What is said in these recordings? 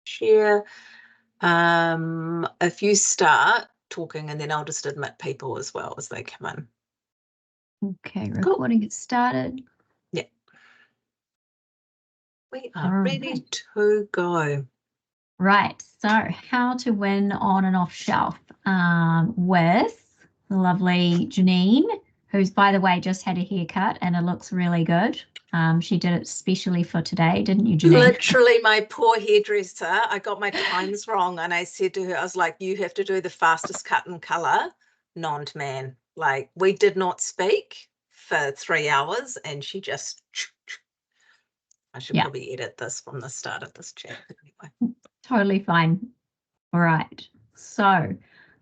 share. If you start talking, and then I'll just admit people as well as they come in. Okay, recording gets started. Yeah. We are ready to go. Right, so how to win on and off shelf with the lovely Janine, who's, by the way, just had a haircut and it looks really good. She did it specially for today, didn't you, Janine? Literally, my poor hairdresser, I got my times wrong, and I said to her, I was like, you have to do the fastest cut in colour, non-man. Like, we did not speak for 3 hours, and she just... I should probably edit this from the start of this chat. Anyway. Totally fine. All right. So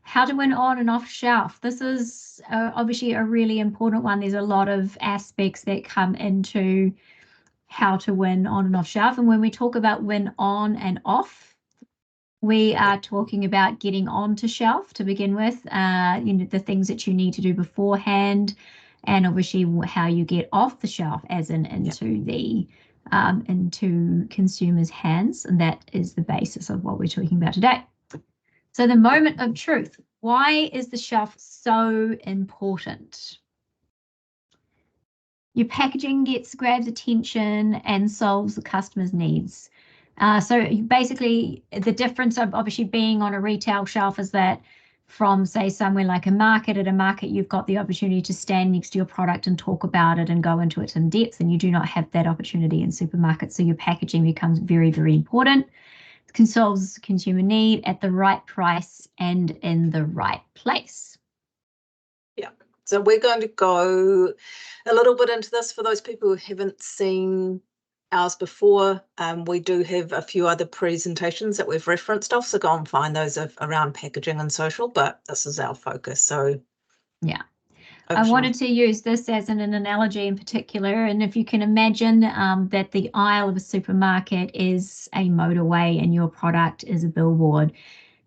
how to win on and off shelf. This is obviously a really important one. There's a lot of aspects that come into how to win on and off shelf. And when we talk about win on and off, we are talking about getting onto shelf to begin with, the things that you need to do beforehand, and obviously how you get off the shelf, as in into the into consumers' hands, and that is the basis of what we're talking about today. So the moment of truth. Why is the shelf so important? Your packaging grabs attention and solves the customer's needs. So basically, the difference of obviously being on a retail shelf is that from, say, somewhere like a market, at a market, you've got the opportunity to stand next to your product and talk about it and go into it in depth, and you do not have that opportunity in supermarkets. So your packaging becomes very, very important. It solves consumer need at the right price and in the right place. Yeah. So we're going to go a little bit into this for those people who haven't seen ours before. We do have a few other presentations that we've referenced off, so go and find those around packaging and social, but this is our focus. So yeah, I wanted to use this as an analogy in particular, and if you can imagine that the aisle of a supermarket is a motorway and your product is a billboard.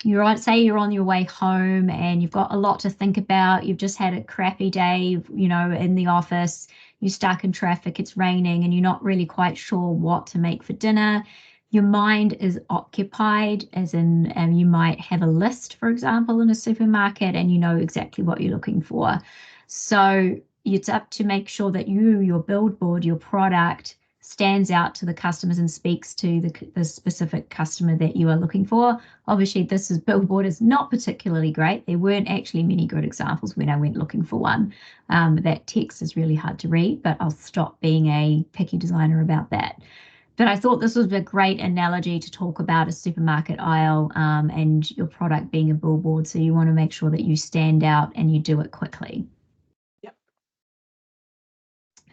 Say you're on your way home and you've got a lot to think about. You've just had a crappy day, in the office. You're stuck in traffic, it's raining, and you're not really quite sure what to make for dinner. Your mind is occupied, as in you might have a list, for example, in a supermarket, and you know exactly what you're looking for. So it's up to make sure that your billboard, your product, stands out to the customers and speaks to the specific customer that you are looking for. Obviously, billboard is not particularly great. There weren't actually many good examples when I went looking for one. That text is really hard to read, but I'll stop being a picky designer about that. But I thought this was a great analogy to talk about a supermarket aisle and your product being a billboard. So you want to make sure that you stand out and you do it quickly.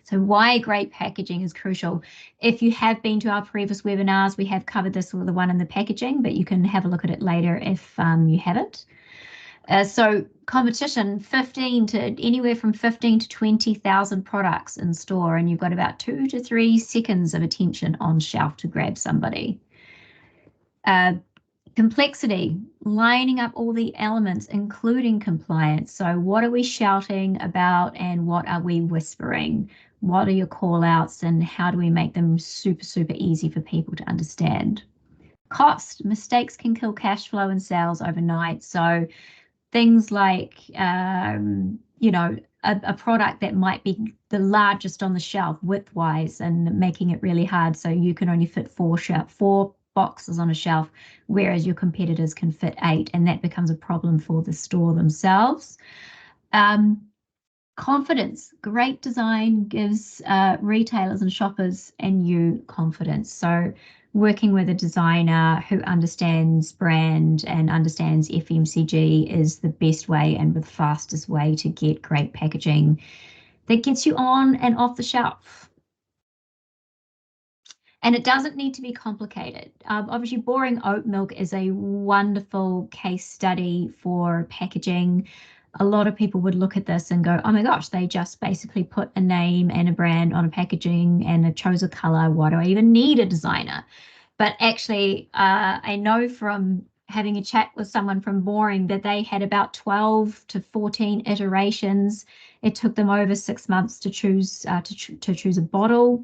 So why great packaging is crucial. If you have been to our previous webinars, we have covered this with the one in the packaging, but you can have a look at it later if you haven't. So competition, anywhere from 15 to 20,000 products in store, and you've got about 2 to 3 seconds of attention on shelf to grab somebody. Complexity, lining up all the elements, including compliance. So what are we shouting about and what are we whispering? What are your call outs and how do we make them super, super easy for people to understand? Cost, mistakes can kill cash flow and sales overnight. So things like, a product that might be the largest on the shelf width-wise and making it really hard so you can only fit 4 boxes on a shelf, whereas your competitors can fit 8, and that becomes a problem for the store themselves. Confidence, great design gives retailers and shoppers and you confidence. So working with a designer who understands brand and understands FMCG is the best way and the fastest way to get great packaging that gets you on and off the shelf. And it doesn't need to be complicated. Obviously, boring oat milk is a wonderful case study for packaging. A lot of people would look at this and go, oh my gosh, they just basically put a name and a brand on a packaging and chose a color. Why do I even need a designer? But actually, I know from having a chat with someone from Boring that they had about 12 to 14 iterations. It took them over 6 months to choose a bottle.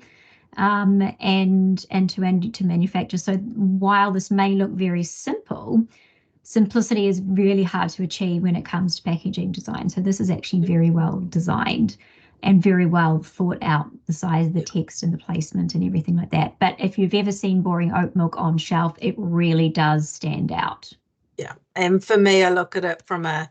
and to manufacture. So while this may look very simple, simplicity is really hard to achieve when it comes to packaging design. So this is actually very well designed and very well thought out, the size of the text and the placement and everything like that. But if you've ever seen boring oat milk on shelf, it really does stand out. Yeah. And for me, I look at it from I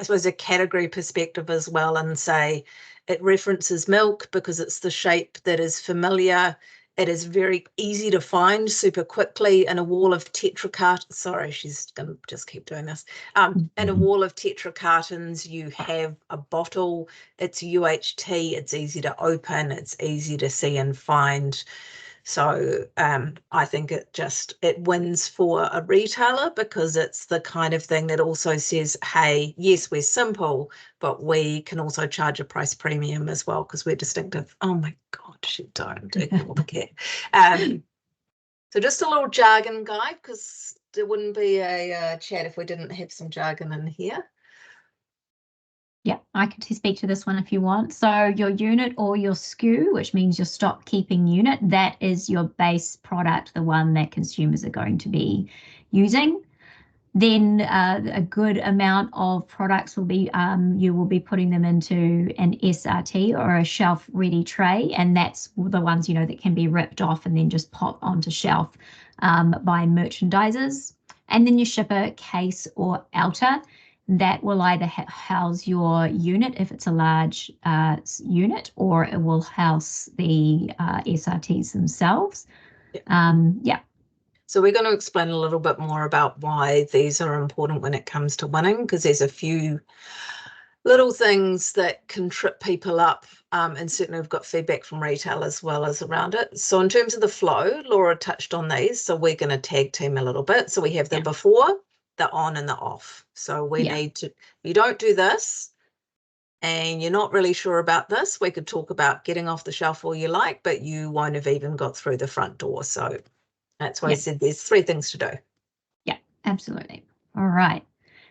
suppose, a category perspective as well, and say it references milk because it's the shape that is familiar. It is very easy to find super quickly in a wall of Tetra cartons. Sorry, she's going to just keep doing this. In a wall of Tetra cartons, you have a bottle. It's UHT. It's easy to open. It's easy to see and find. So I think it wins for a retailer because it's the kind of thing that also says, hey, yes, we're simple, but we can also charge a price premium as well because we're distinctive. Oh my God, she don't ignore the cat. So just a little jargon guide, because there wouldn't be a chat if we didn't have some jargon in here. Yeah, I can speak to this one if you want. So your unit or your SKU, which means your stock keeping unit, that is your base product, the one that consumers are going to be using. Then a good amount of products will be, you will be putting them into an SRT or a shelf ready tray. And that's the ones, that can be ripped off and then just pop onto shelf by merchandisers. And then your shipper case or outer. That will either house your unit if it's a large unit, or it will house the SRTs themselves. Yeah. So we're going to explain a little bit more about why these are important when it comes to winning, because there's a few little things that can trip people up, and certainly we've got feedback from retail as well as around it. So in terms of the flow, Laura touched on these, so we're going to tag team a little bit. So we have the before, the on, and the off. So we need to, you don't do this and you're not really sure about this, we could talk about getting off the shelf all you like, but you won't have even got through the front door. So that's why I said there's 3 things to do. Yeah, absolutely. All right.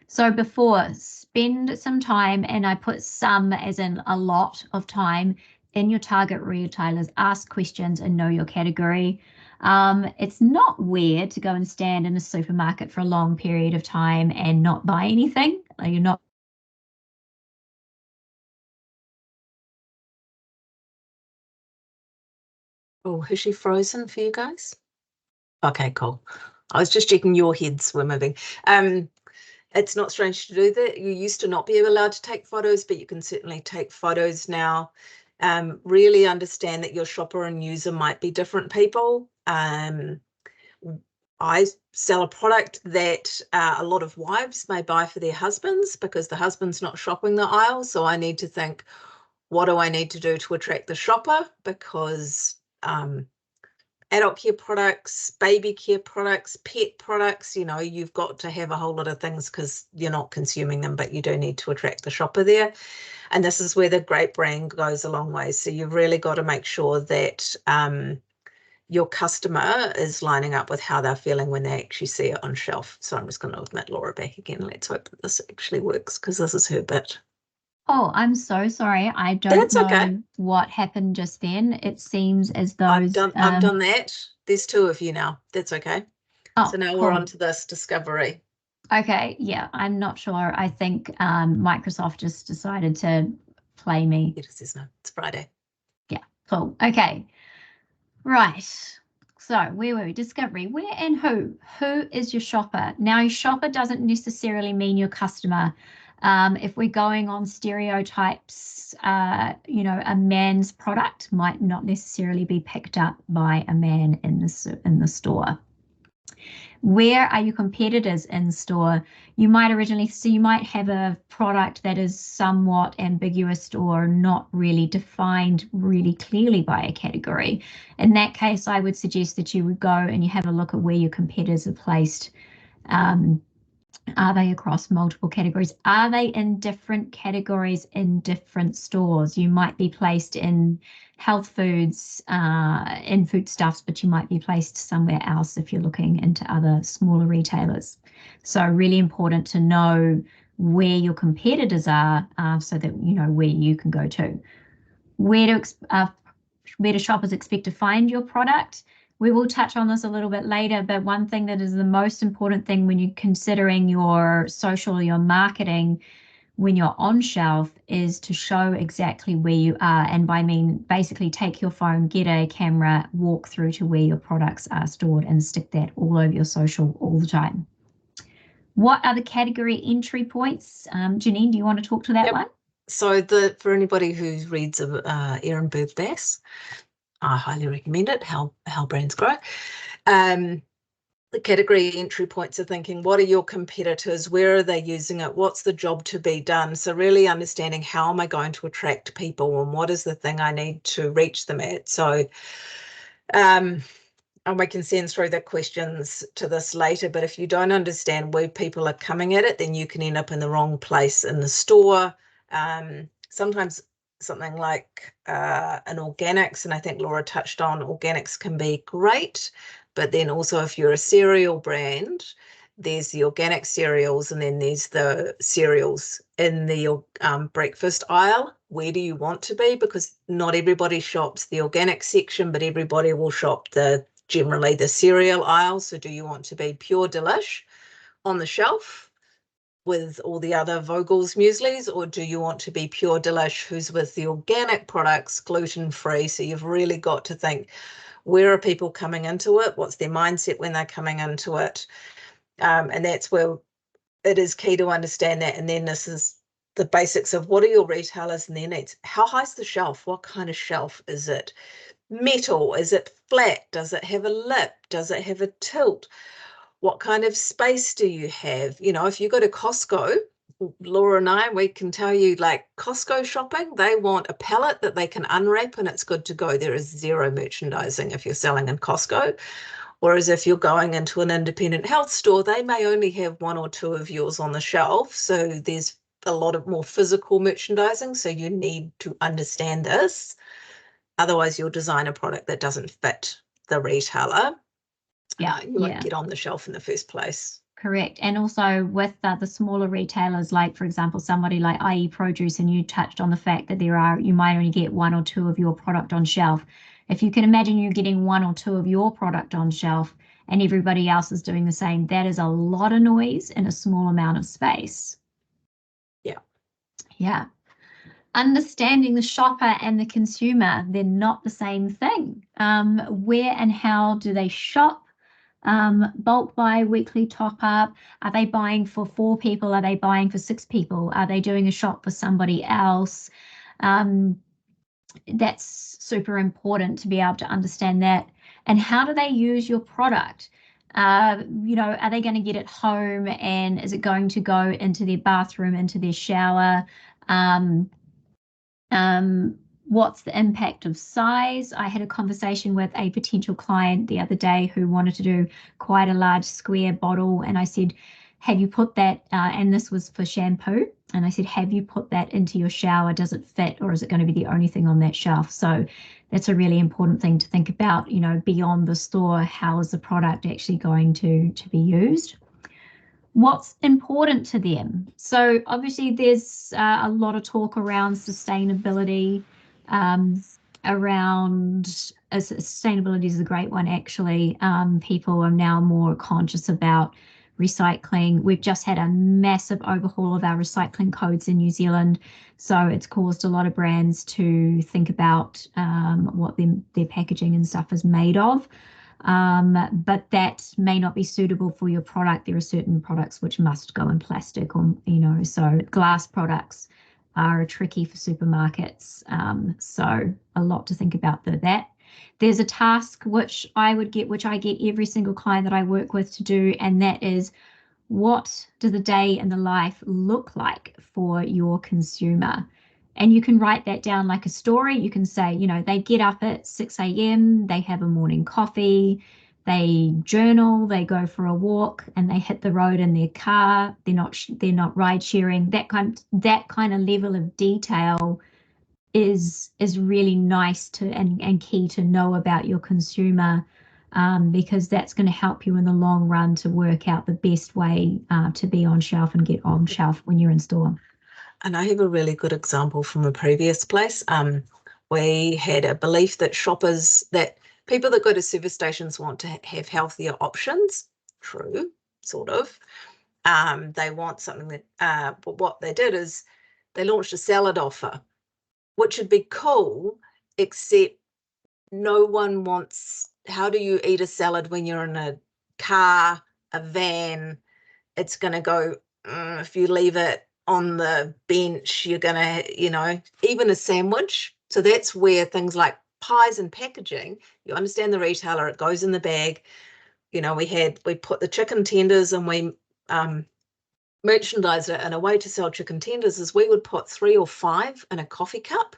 So before, spend some time, and I put some as in a lot of time, in your target retailers. Ask questions and know your category. It's not weird to go and stand in a supermarket for a long period of time and not buy anything. You're not. Oh, has she frozen for you guys? Okay, cool. I was just checking your heads were moving. It's not strange to do that. You used to not be allowed to take photos, but you can certainly take photos now. Really understand that your shopper and user might be different people. I sell a product that a lot of wives may buy for their husbands because the husband's not shopping the aisle. So I need to think, what do I need to do to attract the shopper? Because adult care products, baby care products, pet products, you've got to have a whole lot of things because you're not consuming them, but you do need to attract the shopper there. And this is where the great brand goes a long way. So you've really got to make sure that your customer is lining up with how they're feeling when they actually see it on shelf. So I'm just going to admit Laura back again. Let's hope that this actually works because this is her bit. Oh, I'm so sorry. I don't know what happened just then. It seems as though I've done that. There's 2 of you now. That's okay. Oh, so now cool. We're on to this discovery. Okay, yeah, I'm not sure. I think Microsoft just decided to play me. It says no. It's Friday. Yeah, cool. Okay, right. So where were we? Discovery. Where and who? Who is your shopper? Now, your shopper doesn't necessarily mean your customer. If we're going on stereotypes, a man's product might not necessarily be picked up by a man in the store. Where are your competitors in store? You might have a product that is somewhat ambiguous or not really defined really clearly by a category. In that case, I would suggest that you would go and you have a look at where your competitors are placed. Are they across multiple categories? Are they in different categories in different stores? You might be placed in health foods, in foodstuffs, but you might be placed somewhere else if you're looking into other smaller retailers. So really important to know where your competitors are so that you know where you can go to. Where to where do shoppers expect to find your product? We will touch on this a little bit later, but one thing that is the most important thing when you're considering your social, your marketing, when you're on shelf, is to show exactly where you are. And by basically take your phone, get a camera, walk through to where your products are stored and stick that all over your social all the time. What are the category entry points? Janine, do you want to talk to that one? So for anybody who reads Erin Booth Bass, I highly recommend it, How Brands Grow. The category entry points are thinking, what are your competitors? Where are they using it? What's the job to be done? So really understanding, how am I going to attract people, and what is the thing I need to reach them at? So and we can send through the questions to this later, but if you don't understand where people are coming at it, then you can end up in the wrong place in the store. Sometimes something like an organics, and I think Laura touched on organics, can be great, but then also if you're a cereal brand, there's the organic cereals, and then there's the cereals in the breakfast aisle. Where do you want to be? Because not everybody shops the organic section, but everybody will shop generally the cereal aisle. So do you want to be Pure Delish on the shelf with all the other Vogel's mueslis, or do you want to be Pure Delish, who's with the organic products, gluten-free? So you've really got to think, where are people coming into it? What's their mindset when they're coming into it? And that's where it is key to understand that. And then this is the basics of, what are your retailers and their needs? How high's the shelf? What kind of shelf is it? Metal? Is it flat? Does it have a lip? Does it have a tilt? What kind of space do you have? You know, if you go to Costco, Laura and I, we can tell you, like, Costco shopping, they want a pallet that they can unwrap and it's good to go. There is zero merchandising if you're selling in Costco. Whereas if you're going into an independent health store, they may only have one or two of yours on the shelf. So there's a lot of more physical merchandising. So you need to understand this. Otherwise, you'll design a product that doesn't fit the retailer. You won't get on the shelf in the first place. Correct. And also with the smaller retailers, like, for example, somebody like IE Produce, and you touched on the fact that you might only get one or two of your product on shelf. If you can imagine you're getting one or two of your product on shelf and everybody else is doing the same, that is a lot of noise in a small amount of space. Yeah. Understanding the shopper and the consumer, they're not the same thing. Where and how do they shop? Bulk buy, weekly top up? Are they buying for 4 people? Are they buying for 6 people? Are they doing a shop for somebody else? That's super important to be able to understand that. And how do they use your product? Are they going to get it home, and is it going to go into their bathroom, into their shower? What's the impact of size? I had a conversation with a potential client the other day who wanted to do quite a large square bottle, and I said, have you put that, and this was for shampoo, and I said, have you put that into your shower? Does it fit, or is it going to be the only thing on that shelf? So that's a really important thing to think about, beyond the store. How is the product actually going to be used? What's important to them? So obviously there's a lot of talk around sustainability. Sustainability is a great one, actually. People are now more conscious about recycling. We've just had a massive overhaul of our recycling codes in New Zealand, so it's caused a lot of brands to think about what their packaging and stuff is made of. But that may not be suitable for your product. There are certain products which must go in plastic, or so glass products are tricky for supermarkets. So a lot to think about that. There's a task which I get every single client that I work with to do, and that is, what does the day in the life look like for your consumer? And you can write that down like a story. You can say, they get up at 6 a.m, they have a morning coffee, they journal, they go for a walk, and they hit the road in their car. They're not ride sharing. That kind of level of detail is really nice and key to know about your consumer, because that's going to help you in the long run to work out the best way to be on shelf and get on shelf when you're in store. And I have a really good example from a previous place. We had a belief that people that go to service stations want to have healthier options. True, sort of. They want something that, but what they did is they launched a salad offer, which would be cool, except no one wants, how do you eat a salad when you're in a car, a van? It's going to go, if you leave it on the bench, you're going to, even a sandwich. So that's where things like pies and packaging, you understand the retailer, it goes in the bag. We put the chicken tenders and we merchandise it, and a way to sell chicken tenders is we would put 3 or 5 in a coffee cup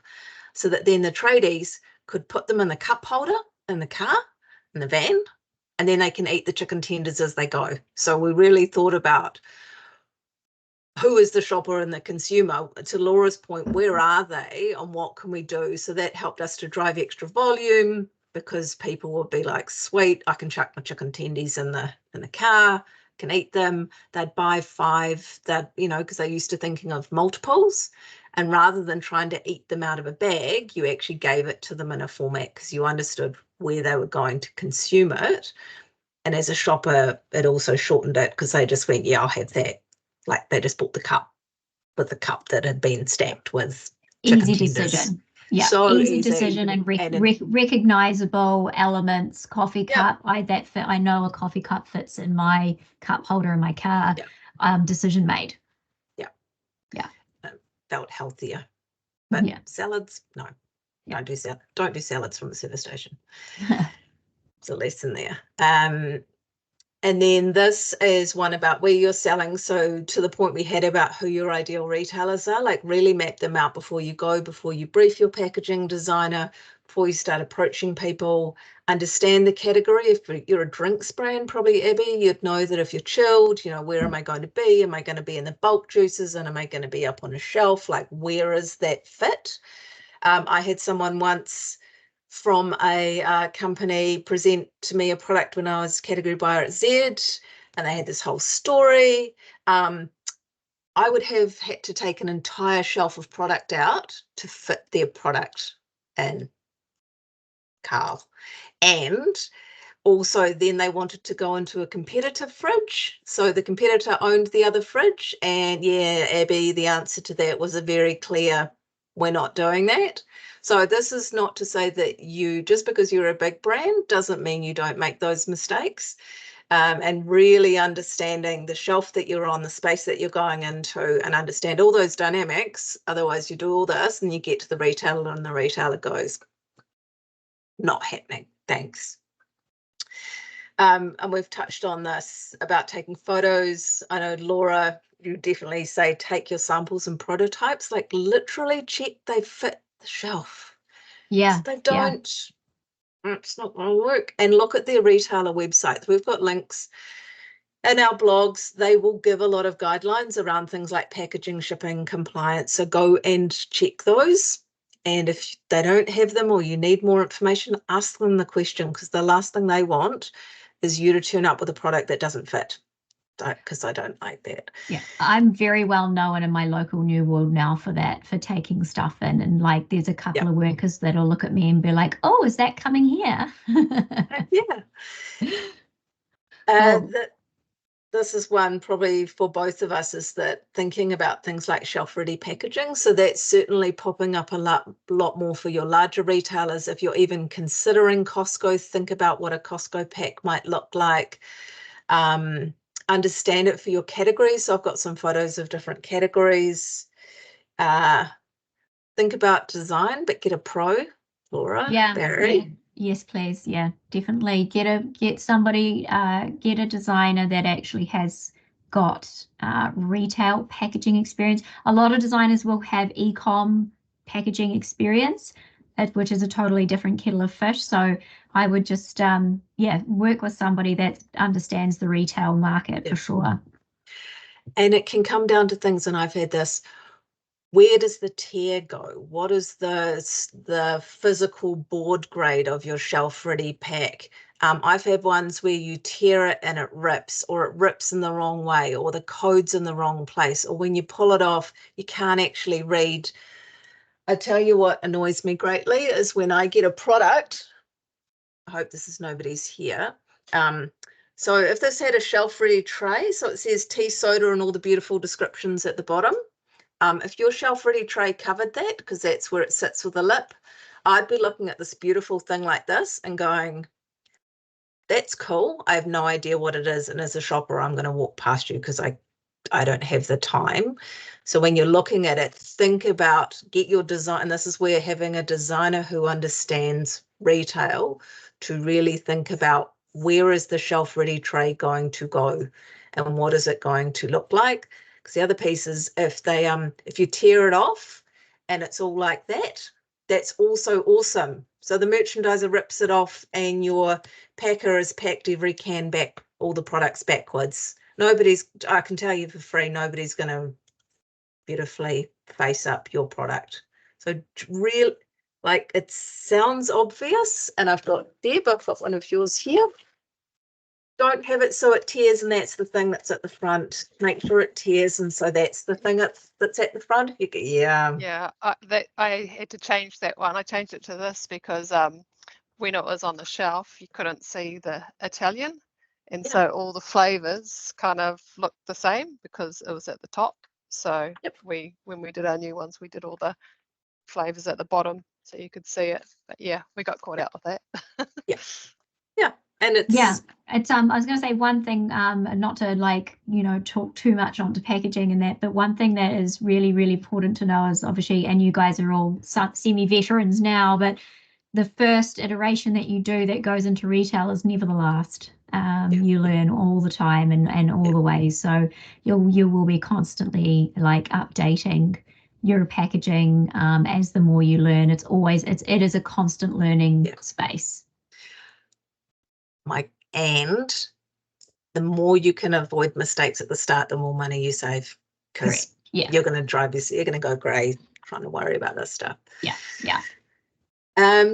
so that then the tradies could put them in the cup holder in the car, in the van, and then they can eat the chicken tenders as they go. So we really thought about who is the shopper and the consumer. To Laura's point, where are they and what can we do? So that helped us to drive extra volume, because people would be like, sweet, I can chuck my chicken tendies in the car, can eat them. They'd buy 5, because they're used to thinking of multiples. And rather than trying to eat them out of a bag, you actually gave it to them in a format because you understood where they were going to consume it. And as a shopper, it also shortened it because they just went, yeah, I'll have that. Like they just bought the cup with the cup that had been stacked with chicken Easy tenders. Decision. Yeah, so easy decision and recognizable elements. Coffee cup, I know a coffee cup fits in my cup holder in my car. Decision made. Yeah. Felt healthier. But salads, no. Don't do salads from the service station. It's a lesson there. And then this is one about where you're selling. So to the point we had about who your ideal retailers are, like really map them out before you go, before you brief your packaging designer, before you start approaching people, understand the category. If you're a drinks brand, probably, Abby, you'd know that if you're chilled, where am I going to be? Am I going to be in the bulk juices, and am I going to be up on a shelf? Like, where is that fit? I had someone once from a company present to me a product when I was category buyer at Z, and they had this whole story. I would have had to take an entire shelf of product out to fit their product in Carl. And also then they wanted to go into a competitor fridge. So the competitor owned the other fridge. And yeah, Abby, the answer to that was a very clear, we're not doing that. So this is not to say that just because you're a big brand doesn't mean you don't make those mistakes. And really understanding the shelf that you're on, the space that you're going into, and understand all those dynamics. Otherwise you do all this and you get to the retailer and the retailer goes, not happening, thanks. And we've touched on this about taking photos. I know, Laura, you definitely say take your samples and prototypes, like literally check they fit the shelf. Yeah. If they don't, it's not going to work. And look at their retailer websites. We've got links in our blogs. They will give a lot of guidelines around things like packaging, shipping, compliance. So go and check those. And if they don't have them or you need more information, ask them the question, because the last thing they want is you to turn up with a product that doesn't fit, because I don't like that. Yeah, I'm very well known in my local New World now for that, for taking stuff in. And like there's a couple of workers that'll look at me and be like, oh, is that coming here? This is one probably for both of us, is that thinking about things like shelf-ready packaging. So that's certainly popping up a lot more for your larger retailers. If you're even considering Costco, think about what a Costco pack might look like. Understand it for your categories. So I've got some photos of different categories. Think about design, but get a pro, Laura. Barry. Yeah. Yes, please. Yeah, definitely get a designer that actually has got retail packaging experience. A lot of designers will have e-com packaging experience, which is a totally different kettle of fish. So I would just work with somebody that understands the retail market for sure. And it can come down to things, and I've had this, where does the tear go? What is the physical board grade of your shelf-ready pack? I've had ones where you tear it and it rips, or it rips in the wrong way, or the code's in the wrong place, or when you pull it off, you can't actually read I tell you what annoys me greatly is when I get a product. I hope this is nobody's here. So if this had a shelf-ready tray, so it says tea, soda, and all the beautiful descriptions at the bottom. If your shelf-ready tray covered that, because that's where it sits with the lip, I'd be looking at this beautiful thing like this and going, that's cool. I have no idea what it is. And as a shopper, I'm going to walk past you because I don't have the time. So when you're looking at it, think about, get your design. And this is where having a designer who understands retail to really think about where is the shelf ready tray going to go and what is it going to look like? Because the other piece is if you tear it off and it's all like that, that's also awesome. So the merchandiser rips it off and your packer has packed every can back, all the products backwards. I can tell you for free, nobody's going to beautifully face up your product. So real, like, it sounds obvious, and I've got one of yours here. Don't have it so it tears, and that's the thing that's at the front. Make sure it tears, and so that's the thing that's at the front. Yeah, I had to change that one. I changed it to this because when it was on the shelf, you couldn't see the Italian, and so all the flavors kind of looked the same because it was at the top. So when we did our new ones, we did all the flavors at the bottom so you could see it. But yeah, we got caught out with that. Yeah. And it's I was going to say one thing, not to talk too much onto packaging and that, but one thing that is really, really important to know is obviously, and you guys are all semi-veterans now, but the first iteration that you do that goes into retail is never the last. You learn all the time and all the ways. So you will be constantly updating your packaging as the more you learn. It is a constant learning space. And the more you can avoid mistakes at the start, the more money you save, because you're going to go grey trying to worry about this stuff.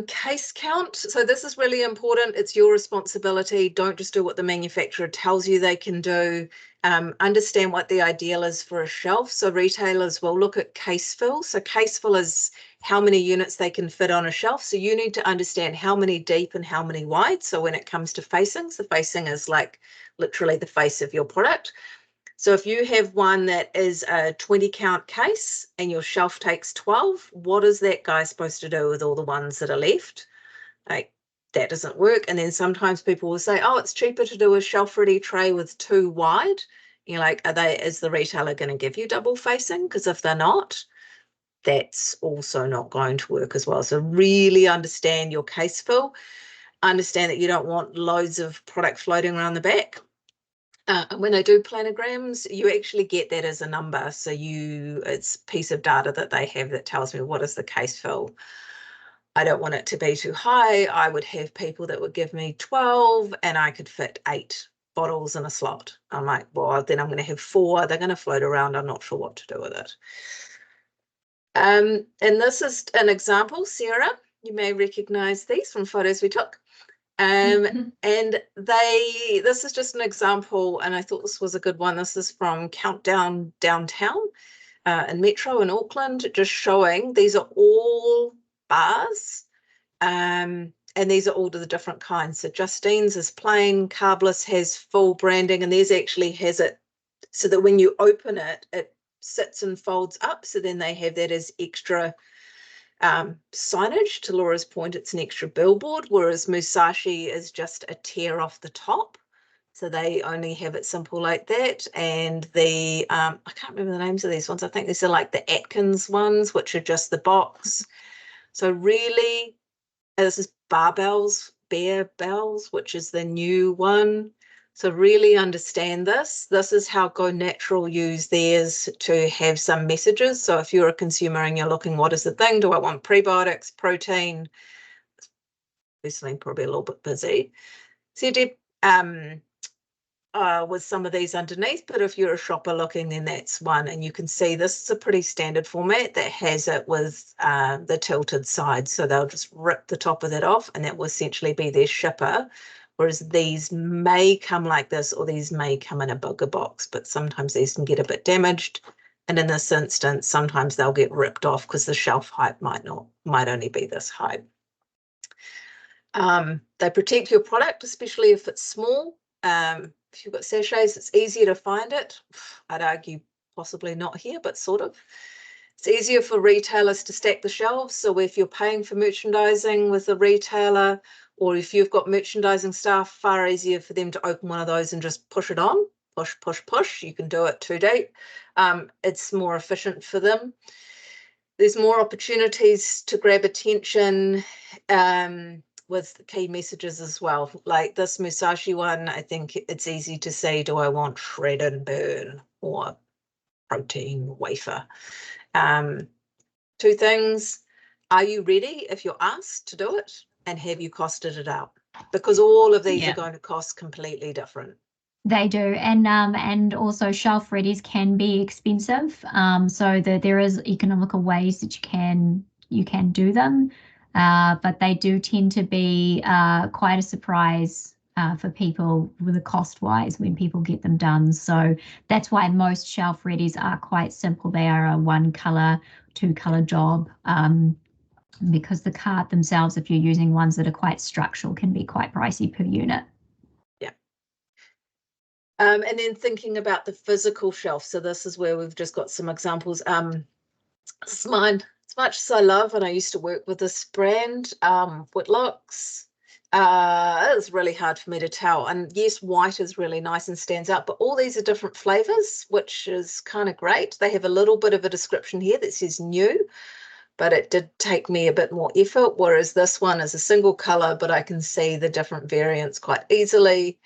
Case count. So this is really important. It's your responsibility. Don't just do what the manufacturer tells you they can do. Understand what the ideal is for a shelf. So retailers will look at case fill. So case fill is how many units they can fit on a shelf. So you need to understand how many deep and how many wide. So when it comes to facings, the facing is like literally the face of your product. So if you have one that is a 20 count case and your shelf takes 12, what is that guy supposed to do with all the ones that are left? Like, that doesn't work. And then sometimes people will say, oh, it's cheaper to do a shelf ready tray with 2 wide. You're like, is the retailer going to give you double facing? Because if they're not, that's also not going to work as well. So really understand your case fill. Understand that you don't want loads of product floating around the back. When I do planograms, you actually get that as a number. So it's a piece of data that they have that tells me what is the case fill. I don't want it to be too high. I would have people that would give me 12 and I could fit 8 bottles in a slot. I'm like, well, then I'm going to have 4. They're going to float around. I'm not sure what to do with it. And this is an example, Sarah. You may recognize these from photos we took. And this is just an example, and I thought this was a good one. This is from Countdown Downtown in Metro in Auckland, just showing these are all bars, and these are all to the different kinds. So Justine's is plain, Carbless has full branding, and theirs actually has it so that when you open it, it sits and folds up. So then they have that as extra signage. To Laura's point, it's an extra billboard, whereas Musashi is just a tear off the top. So they only have it simple like that. And the I can't remember the names of these ones. I think these are like the Atkins ones, which are just the box. So really, this is Bear Bells, which is the new one. So really understand this. This is how Go Natural use theirs to have some messages. So if you're a consumer and you're looking, what is the thing? Do I want prebiotics, protein? Personally, probably a little bit busy. So you did with some of these underneath, but if you're a shopper looking, then that's one. And you can see this is a pretty standard format that has it with the tilted side. So they'll just rip the top of that off and that will essentially be their shipper. Whereas these may come like this, or these may come in a bigger box, but sometimes these can get a bit damaged. And in this instance, sometimes they'll get ripped off because the shelf height might only be this height. They protect your product, especially if it's small. If you've got sachets, it's easier to find it. I'd argue possibly not here, but sort of. It's easier for retailers to stack the shelves. So if you're paying for merchandising with a retailer, or if you've got merchandising staff, far easier for them to open one of those and just push it on. Push, push, push. You can do it to date. It's more efficient for them. There's more opportunities to grab attention with the key messages as well. Like this Musashi one, I think it's easy to say, do I want shred and burn or protein wafer? Two things. Are you ready if you're asked to do it? And have you costed it out? Because all of these are going to cost completely different. They do, and also shelf readies can be expensive. So there is economical ways that you can do them, but they do tend to be quite a surprise for people with the cost wise when people get them done. So that's why most shelf readies are quite simple. They are a 1 color, 2 color job. Because the card themselves, if you're using ones that are quite structural, can be quite pricey per unit. Yeah. And then thinking about the physical shelf. So this is where we've just got some examples. This is mine. As much as I love, and I used to work with this brand, Whitlocks. It's really hard for me to tell. And yes, white is really nice and stands out, but all these are different flavors, which is kind of great. They have a little bit of a description here that says new, but it did take me a bit more effort, whereas this one is a single color, but I can see the different variants quite easily,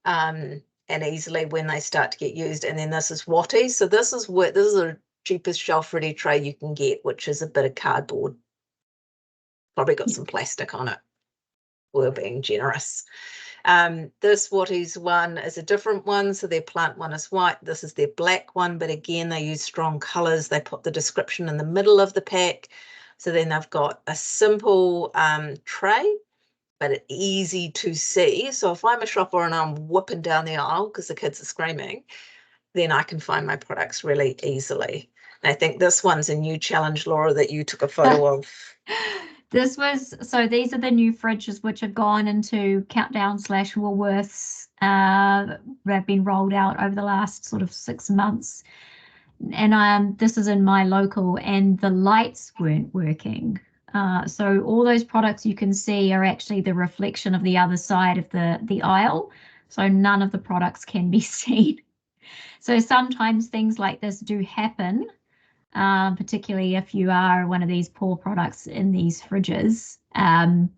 and easily when they start to get used. And then this is Watty. So this is the cheapest shelf ready tray you can get, which is a bit of cardboard. Probably got some plastic on it. We're being generous. This Watty's one is a different one. So their plant one is white. This is their black one. But again, they use strong colors. They put the description in the middle of the pack. So then they've got a simple tray, but easy to see. So if I'm a shopper and I'm whipping down the aisle because the kids are screaming, then I can find my products really easily. And I think this one's a new challenge, Laura, that you took a photo of. These are the new fridges which have gone into Countdown/Woolworths. They've been rolled out over the last sort of 6 months. And this is in my local, and the lights weren't working. So all those products you can see are actually the reflection of the other side of the aisle. So none of the products can be seen. So sometimes things like this do happen. Particularly if you are one of these poor products in these fridges. And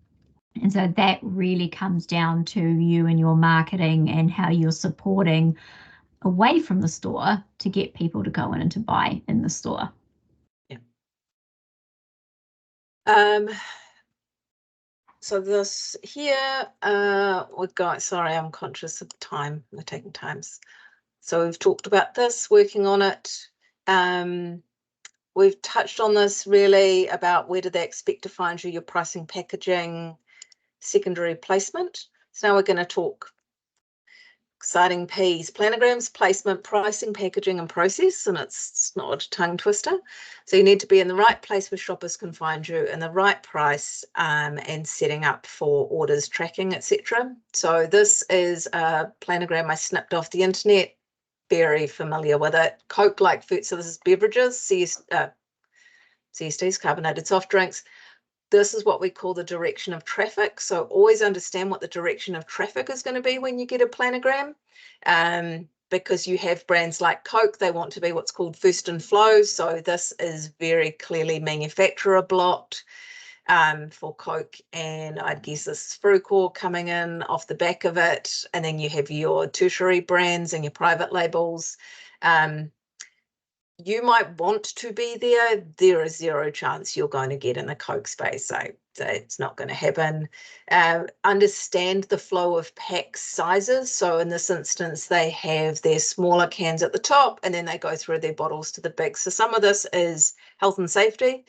so that really comes down to you and your marketing and how you're supporting away from the store to get people to go in and to buy in the store. Yeah. So this here, we've got, sorry, I'm conscious of time. We're taking times. So we've talked about this, working on it. We've touched on this really about where do they expect to find you, your pricing, packaging, secondary placement. So now we're going to talk exciting P's, planograms, placement, pricing, packaging, and process. And it's not a tongue twister. So you need to be in the right place where shoppers can find you, and the right price, and setting up for orders tracking, etc. So this is a planogram I snipped off the internet. Very familiar with it. Coke-like food. So this is beverages, CSDs, carbonated soft drinks. This is what we call the direction of traffic. So always understand what the direction of traffic is going to be when you get a planogram, because you have brands like Coke, they want to be what's called first in flow. So this is very clearly manufacturer blocked for Coke, and I guess this is Frucor coming in off the back of it. And then you have your tertiary brands and your private labels. You might want to be there. There is zero chance you're going to get in the Coke space. So it's not going to happen. Understand the flow of pack sizes. So in this instance, they have their smaller cans at the top, and then they go through their bottles to the big. So some of this is health and safety.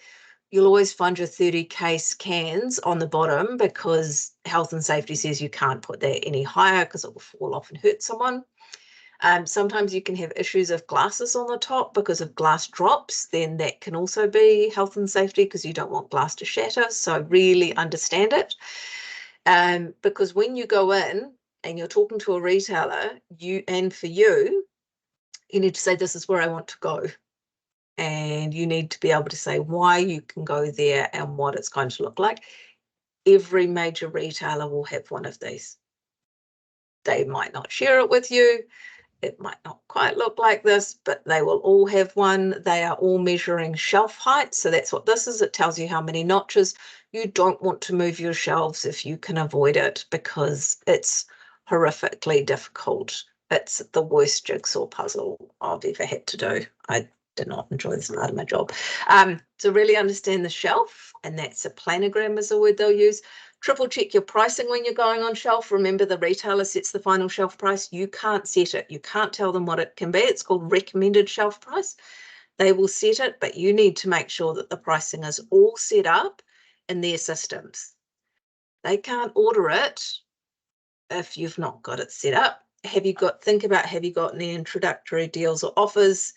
You'll always find your 30 case cans on the bottom because health and safety says you can't put that any higher because it will fall off and hurt someone. Sometimes you can have issues of glasses on the top because of glass drops. Then that can also be health and safety because you don't want glass to shatter. So really understand it. Because when you go in and you're talking to a retailer, you need to say, this is where I want to go. And you need to be able to say why you can go there and what it's going to look like. Every major retailer will have one of these. They might not share it with you. It might not quite look like this, but they will all have one. They are all measuring shelf height. So that's what this is. It tells you how many notches. You don't want to move your shelves if you can avoid it because it's horrifically difficult. It's the worst jigsaw puzzle I've ever had to do. I did not enjoy this part of my job. So really understand the shelf, and that's a planogram is the word they'll use. Triple check your pricing when you're going on shelf. Remember, the retailer sets the final shelf price. You can't set it. You can't tell them what it can be. It's called recommended shelf price. They will set it, but you need to make sure that the pricing is all set up in their systems. They can't order it if you've not got it set up. Think about, have you got any introductory deals or offers?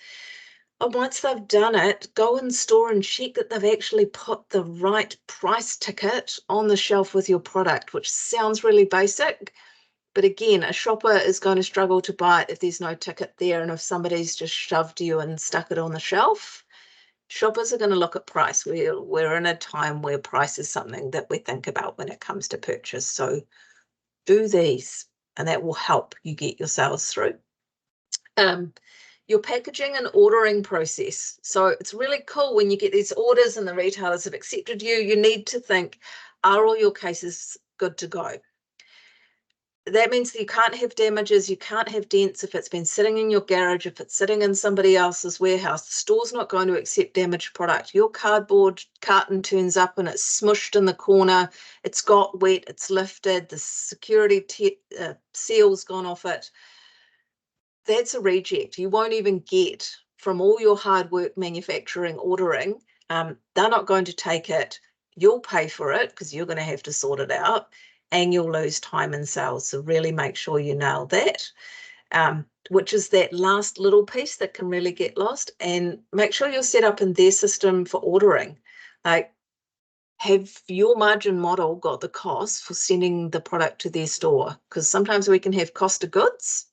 And once they've done it, go in store and check that they've actually put the right price ticket on the shelf with your product, which sounds really basic. But again, a shopper is going to struggle to buy it if there's no ticket there. And if somebody's just shoved you and stuck it on the shelf, shoppers are going to look at price. We're in a time where price is something that we think about when it comes to purchase. So do these, and that will help you get your sales through. Your packaging and ordering process. So it's really cool when you get these orders and the retailers have accepted you. You need to think, are all your cases good to go? That means that you can't have damages, you can't have dents if it's been sitting in your garage, if it's sitting in somebody else's warehouse. The store's not going to accept damaged product. Your cardboard carton turns up and it's smushed in the corner, it's got wet, it's lifted, the security seal's gone off it. That's a reject. You won't even get from all your hard work manufacturing, ordering. They're not going to take it. You'll pay for it because you're going to have to sort it out, and you'll lose time in sales. So really make sure you nail that, which is that last little piece that can really get lost. And make sure you're set up in their system for ordering. Like, have your margin model got the cost for sending the product to their store? Because sometimes we can have cost of goods,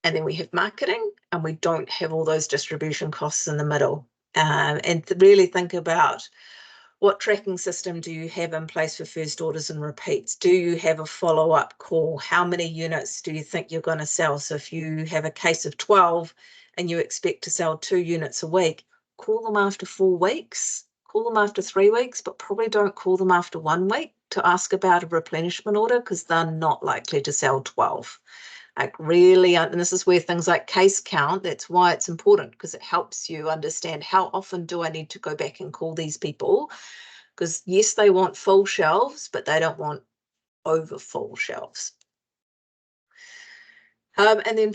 and then we have marketing, and we don't have all those distribution costs in the middle. And really think about, what tracking system do you have in place for first orders and repeats? Do you have a follow-up call? How many units do you think you're going to sell? So if you have a case of 12 and you expect to sell 2 units a week, call them after 4 weeks, call them after 3 weeks, but probably don't call them after 1 week to ask about a replenishment order, because they're not likely to sell 12. Like, really, and this is where things like case count, that's why it's important, because it helps you understand, how often do I need to go back and call these people? Because yes, they want full shelves, but they don't want over full shelves. And then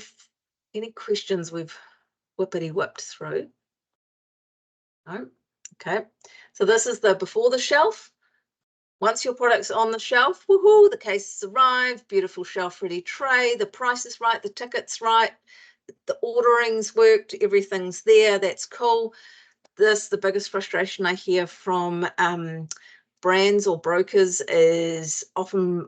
any questions we've whippity-whipped through? No? Okay. So this is the before the shelf. Once your product's on the shelf, woohoo, the case has arrived, beautiful shelf-ready tray, the price is right, the ticket's right, the ordering's worked, everything's there, that's cool. The biggest frustration I hear from brands or brokers is often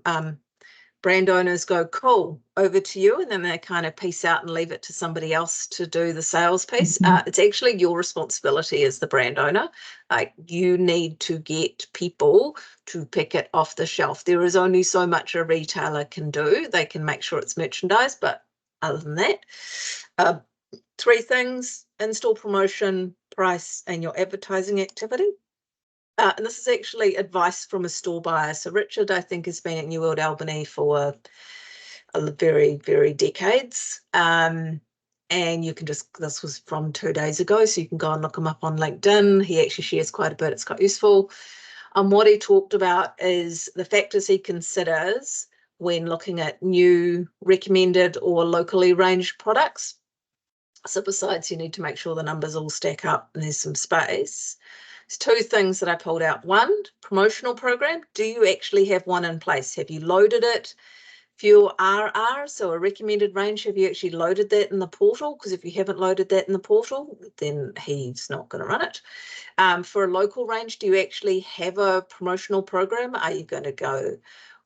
brand owners go, cool, over to you, and then they kind of peace out and leave it to somebody else to do the sales piece. It's actually your responsibility as the brand owner. Like, you need to get people to pick it off the shelf. There is only so much a retailer can do. They can make sure it's merchandised, but other than that, 3 things: in-store promotion, price, and your advertising activity. And this is actually advice from a store buyer. So Richard, I think, has been at New World Albany for a very, very decades. And you can just, this was from 2 days ago, so you can go and look him up on LinkedIn. He actually shares quite a bit. It's quite useful. What he talked about is the factors he considers when looking at new recommended or locally ranged products. So besides, you need to make sure the numbers all stack up and there's some space. There's 2 things that I pulled out. 1, promotional program. Do you actually have one in place? Have you loaded it? For your RR, so a recommended range, have you actually loaded that in the portal? Because if you haven't loaded that in the portal, then he's not going to run it. For a local range, do you actually have a promotional program? Are you going to go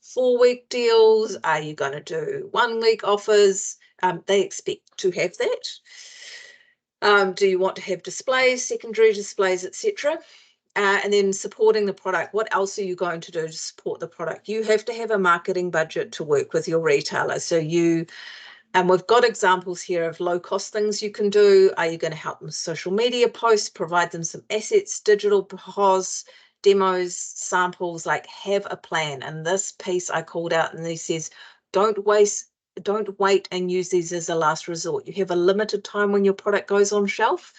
4-week deals? Are you going to do 1-week offers? They expect to have that. Do you want to have displays, secondary displays, etc.? And then supporting the product. What else are you going to do to support the product? You have to have a marketing budget to work with your retailer. So and we've got examples here of low-cost things you can do. Are you going to help them with social media posts, provide them some assets, digital POS, demos, samples, like have a plan? And this piece I called out, and he says, don't wait and use these as a last resort. You have a limited time when your product goes on shelf.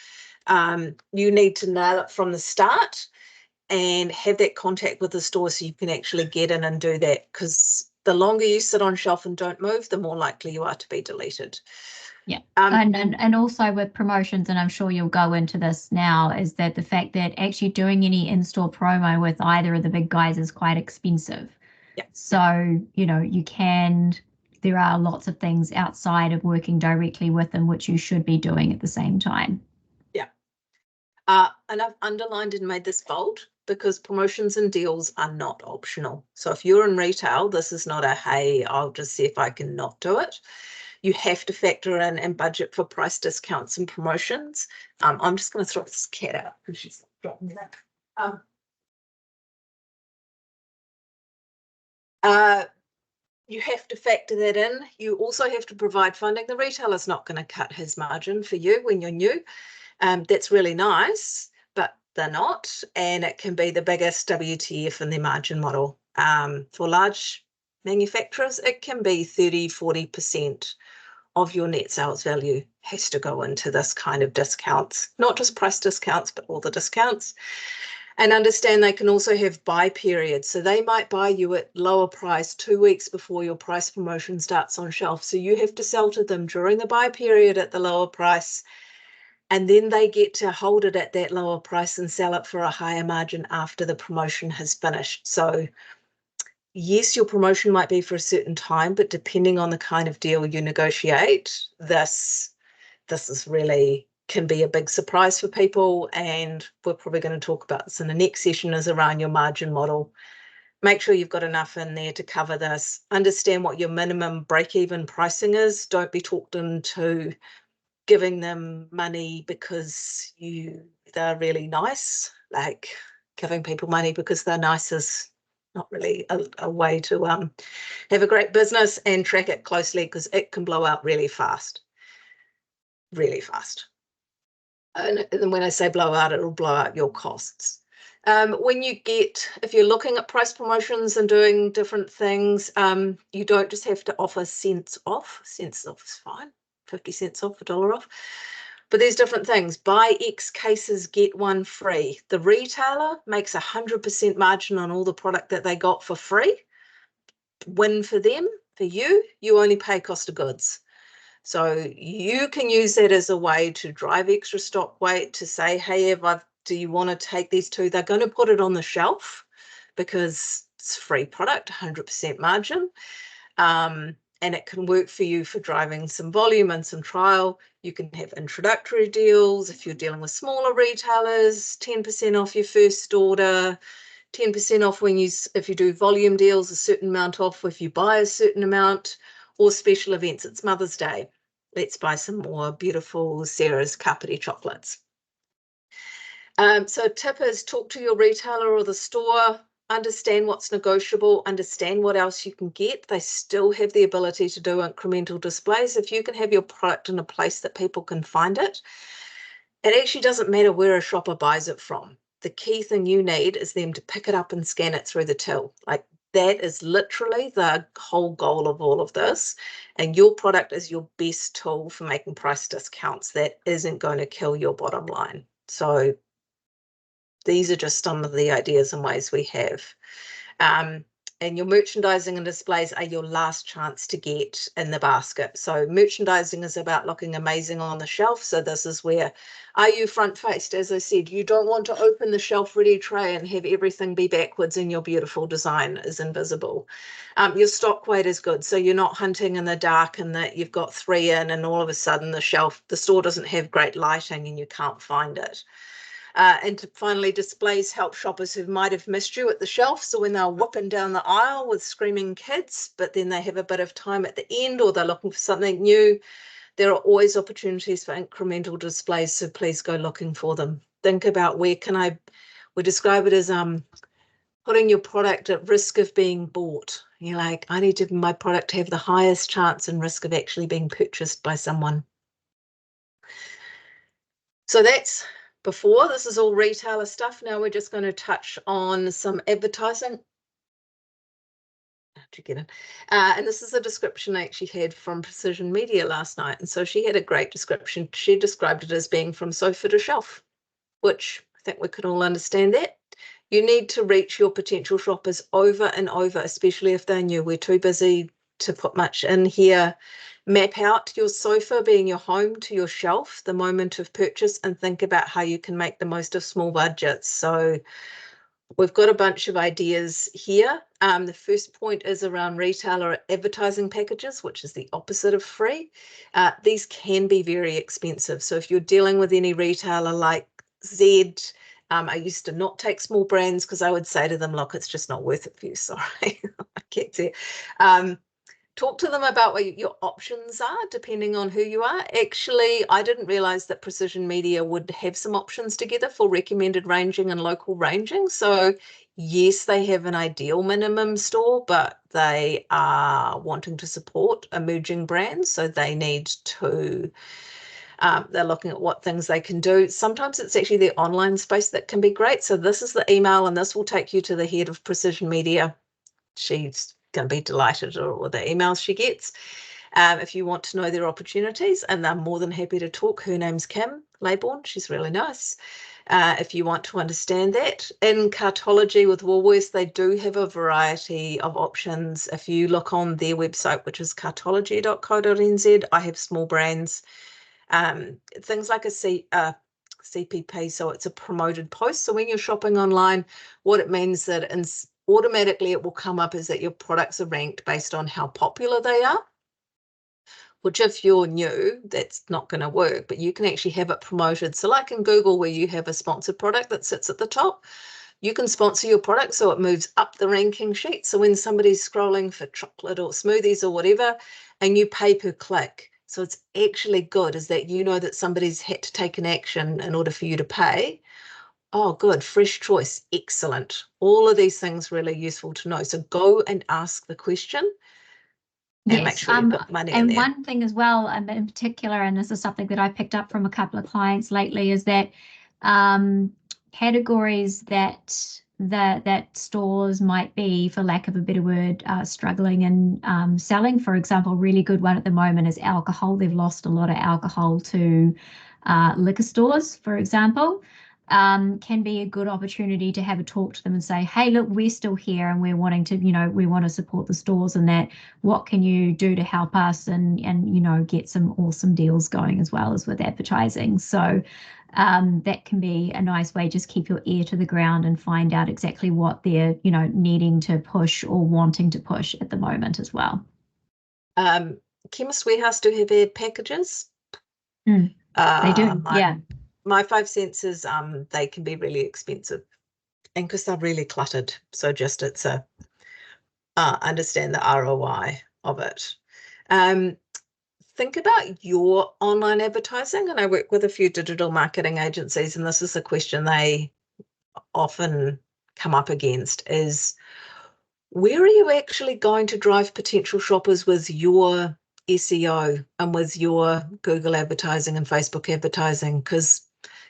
You need to nail it from the start and have that contact with the store so you can actually get in and do that, because the longer you sit on shelf and don't move, the more likely you are to be deleted. Yeah. And also with promotions, and I'm sure you'll go into this now, is that the fact that actually doing any in-store promo with either of the big guys is quite expensive. Yeah. So, there are lots of things outside of working directly with them which you should be doing at the same time. Yeah. And I've underlined and made this bold because promotions and deals are not optional. So if you're in retail, this is not a, hey, I'll just see if I can not do it. You have to factor in and budget for price discounts and promotions. I'm just going to throw this cat out because she's dropping that. You have to factor that in. You also have to provide funding. The retailer's not going to cut his margin for you when you're new. That's really nice, but they're not. And it can be the biggest WTF in their margin model. For large manufacturers, it can be 30, 40% of your net sales value has to go into this kind of discounts, not just price discounts, but all the discounts. And understand they can also have buy periods. So they might buy you at lower price 2 weeks before your price promotion starts on shelf. So you have to sell to them during the buy period at the lower price. And then they get to hold it at that lower price and sell it for a higher margin after the promotion has finished. So yes, your promotion might be for a certain time, but depending on the kind of deal you negotiate, this is really can be a big surprise for people. And we're probably going to talk about this in the next session, is around your margin model. Make sure you've got enough in there to cover this. Understand what your minimum break-even pricing is. Don't be talked into giving them money because they're really nice. Like giving people money because they're nice is not really a way to have a great business, and track it closely because it can blow out really fast. Really fast. And when I say blow out, it'll blow out your costs. If you're looking at price promotions and doing different things, you don't just have to offer cents off. Cents off is fine. 50 cents off, $1 off. But there's different things. Buy X cases, get one free. The retailer makes 100% margin on all the product that they got for free. Win for them. For you, you only pay cost of goods. So you can use that as a way to drive extra stock weight, to say, hey, do you want to take these two? They're going to put it on the shelf because it's free product, 100% margin. And it can work for you for driving some volume and some trial. You can have introductory deals. If you're dealing with smaller retailers, 10% off your first order, 10% off if you do volume deals, a certain amount off if you buy a certain amount, or special events. It's Mother's Day. Let's buy some more beautiful Sarah's Carpety chocolates. So a tip is talk to your retailer or the store, understand what's negotiable, understand what else you can get. They still have the ability to do incremental displays. If you can have your product in a place that people can find it, it actually doesn't matter where a shopper buys it from. The key thing you need is them to pick it up and scan it through the till. Like, that is literally the whole goal of all of this. And your product is your best tool for making price discounts. That isn't going to kill your bottom line. So these are just some of the ideas and ways we have. and your merchandising and displays are your last chance to get in the basket. So merchandising is about looking amazing on the shelf. So this is where, are you front faced? As I said, you don't want to open the shelf ready tray and have everything be backwards and your beautiful design is invisible. Your stock weight is good. So you're not hunting in the dark and that you've got 3 in and all of a sudden the store doesn't have great lighting and you can't find it. And finally, displays help shoppers who might have missed you at the shelf. So when they're whooping down the aisle with screaming kids, but then they have a bit of time at the end or they're looking for something new, there are always opportunities for incremental displays. So please go looking for them. Think about we describe it as putting your product at risk of being bought. You're like, I need my product to have the highest chance and risk of actually being purchased by someone. So that's before. This is all retailer stuff. Now we're just going to touch on some advertising. How'd you get it? And this is a description I actually had from Precision Media last night. And so she had a great description. She described it as being from sofa to shelf, which I think we could all understand that. You need to reach your potential shoppers over and over, especially if they're new. We're too busy to put much in here. Map out your sofa being your home to your shelf, the moment of purchase, and think about how you can make the most of small budgets. So we've got a bunch of ideas here. The first point is around retailer advertising packages, which is the opposite of free. These can be very expensive. So if you're dealing with any retailer like Z, I used to not take small brands because I would say to them, look, it's just not worth it for you. Sorry, I can't say. Talk to them about what your options are, depending on who you are. Actually, I didn't realize that Precision Media would have some options together for recommended ranging and local ranging. So yes, they have an ideal minimum store, but they are wanting to support emerging brands. So they need to, they're looking at what things they can do. Sometimes it's actually the online space that can be great. So this is the email, and this will take you to the head of Precision Media. She's going to be delighted with the emails she gets. If you want to know their opportunities, and I'm more than happy to talk. Her name's Kim Laybourne. She's really nice. If you want to understand that. In Cartology with Woolworths, they do have a variety of options. If you look on their website, which is cartology.co.nz, I have small brands, things like a CPP, so it's a promoted post. So when you're shopping online, what it means that automatically it will come up is that your products are ranked based on how popular they are, which if you're new, that's not going to work, but you can actually have it promoted. So like in Google, where you have a sponsored product that sits at the top, you can sponsor your product so it moves up the ranking sheet. So when somebody's scrolling for chocolate or smoothies or whatever, and you pay per click, so it's actually good, is that you know that somebody's had to take an action in order for you to pay. Oh, good. Fresh choice. Excellent. All of these things really useful to know. So go and ask the question and make sure you put money in there. And one thing as well, in particular, and this is something that I picked up from a couple of clients lately, is that categories that stores might be, for lack of a better word, struggling and selling. For example, a really good one at the moment is alcohol. They've lost a lot of alcohol to liquor stores, for example. Can be a good opportunity to have a talk to them and say, hey, look, we're still here and we're wanting to, we want to support the stores, and that what can you do to help us and get some awesome deals going as well as with advertising. So that can be a nice way. Just keep your ear to the ground and find out exactly what they're, needing to push or wanting to push at the moment as well. Chemist Warehouse do have ad packages. They do, yeah. My 5 cents is they can be really expensive, and because they're really cluttered. So just it's a understand the ROI of it. Think about your online advertising, and I work with a few digital marketing agencies, and this is a question they often come up against is, where are you actually going to drive potential shoppers with your SEO and with your Google advertising and Facebook advertising? Because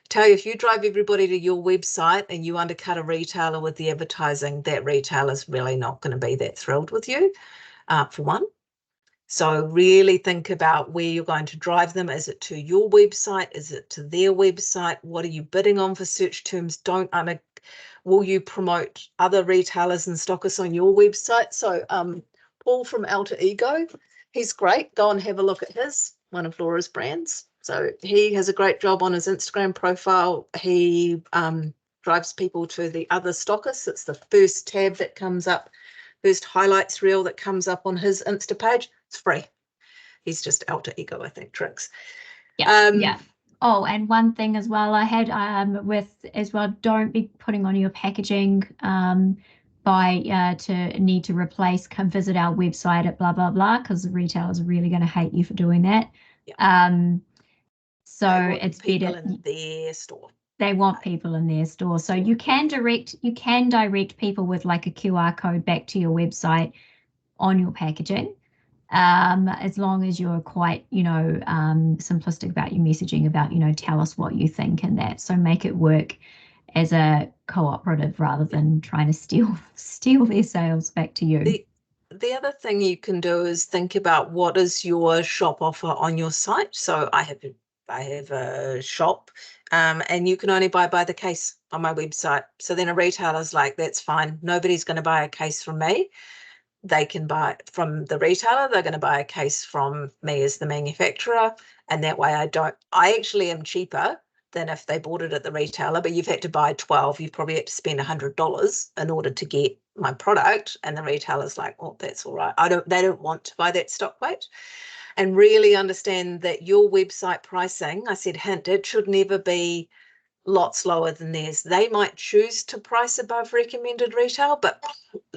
tell you, if you drive everybody to your website and you undercut a retailer with the advertising, that retailer's really not going to be that thrilled with you, for one. So really think about where you're going to drive them. Is it to your website? Is it to their website? What are you bidding on for search terms? Don't will you promote other retailers and stockists on your website? So Paul from Alter Ego, he's great. Go and have a look at his, one of Laura's brands. So he has a great job on his Instagram profile. He drives people to the other stockists. It's the first tab that comes up, first highlights reel that comes up on his Insta page. It's free. He's just Alter Ego, I think, Trix. Yeah. Oh, and one thing as well, I had with as well, don't be putting on your packaging to need to replace, come visit our website at blah, blah, blah, because the retailers are really going to hate you for doing that. Yeah. So it's people better in their store. They want people in their store. So you can direct people with like a QR code back to your website on your packaging. As long as you're quite, simplistic about your messaging about, tell us what you think and that. So make it work as a cooperative rather than trying to steal their sales back to you. The other thing you can do is think about what is your shop offer on your site. So I have a shop and you can only buy by the case on my website. So then a retailer's like, that's fine. Nobody's going to buy a case from me. They can buy from the retailer. They're going to buy a case from me as the manufacturer. And that way I actually am cheaper than if they bought it at the retailer, but you've had to buy 12. You've probably had to spend $100 in order to get my product. And the retailer's like, oh, that's all right. They don't want to buy that stock weight. And really understand that your website pricing, I said, hint, it should never be lots lower than theirs. They might choose to price above recommended retail, but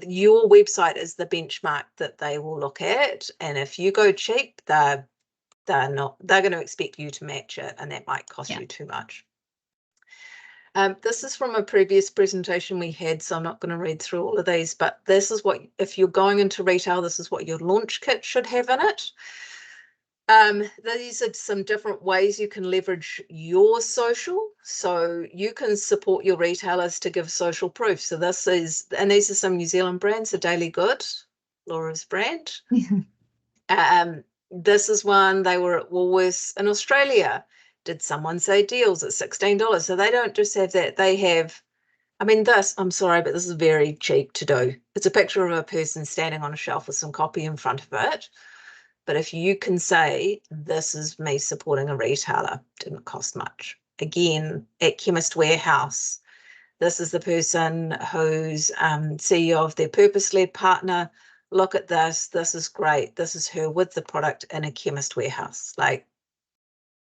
your website is the benchmark that they will look at. And if you go cheap, they're going to expect you to match it, and that might cost you too much. This is from a previous presentation we had, so I'm not going to read through all of these, but this is what, if you're going into retail, this is what your launch kit should have in it. These are some different ways you can leverage your social. So you can support your retailers to give social proof. So these are some New Zealand brands, the Daily Good, Laura's brand. This is one, they were at Woolworths in Australia. Did someone say deals at $16? So they don't just have that, they have, I'm sorry, but this is very cheap to do. It's a picture of a person standing on a shelf with some copy in front of it. But if you can say, this is me supporting a retailer, didn't cost much. Again, at Chemist Warehouse, this is the person who's CEO of their purpose-led partner. Look at this. This is great. This is her with the product in a Chemist Warehouse. Like,